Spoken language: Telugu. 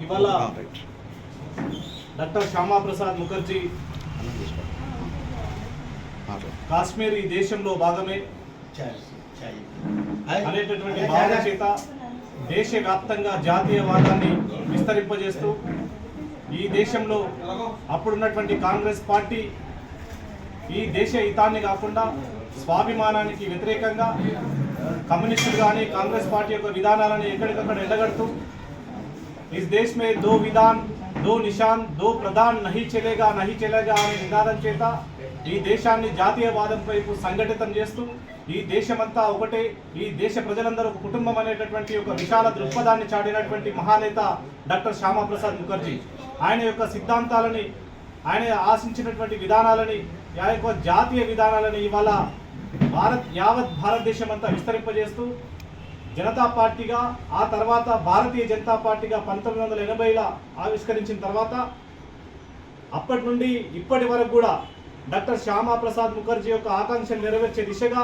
ఇవాళ డాక్టర్ శ్యామా ప్రసాద్ ముఖర్జీ కాశ్మీర్ ఈ దేశంలో భాగమే అనేటటువంటి భావన చేత దేశవ్యాప్తంగా జాతీయవాదాన్ని విస్తరింపజేస్తూ ఈ దేశంలో అప్పుడున్నటువంటి కాంగ్రెస్ పార్టీ ఈ దేశ హితాన్ని కాకుండా స్వాభిమానానికి వ్యతిరేకంగా కమ్యూనిస్టులు కానీ కాంగ్రెస్ పార్టీ యొక్క విధానాలను ఎక్కడికక్కడ ఎండగడుతూ इस देश में दो विधान दो निशान दो प्रधान नहीं चलेगा అనే నినాదం చేత ఈ దేశాన్ని జాతీయవాదం వైపు సంఘటితం చేస్తూ ఈ దేశమంతా ఒకటే, ఈ దేశ ప్రజలందరూ ఒక కుటుంబం అనేటటువంటి ఒక విశాల దృక్పథాన్ని చాటినటువంటి మహానేత డాక్టర్ శ్యామా ప్రసాద్ ముఖర్జీ. ఆయన యొక్క సిద్ధాంతాలని, ఆయన ఆశించినటువంటి విధానాలని, ఆ యొక్క జాతీయ విధానాలని ఇవాళ యావత్ భారతదేశం అంతా విస్తరింపజేస్తూ జనతా పార్టీగా, ఆ తర్వాత భారతీయ జనతా పార్టీగా 1980లో ఆవిష్కరించిన తర్వాత అప్పటి నుండి ఇప్పటి వరకు కూడా డాక్టర్ శ్యామా ప్రసాద్ ముఖర్జీ యొక్క ఆకాంక్షలు నెరవేర్చే దిశగా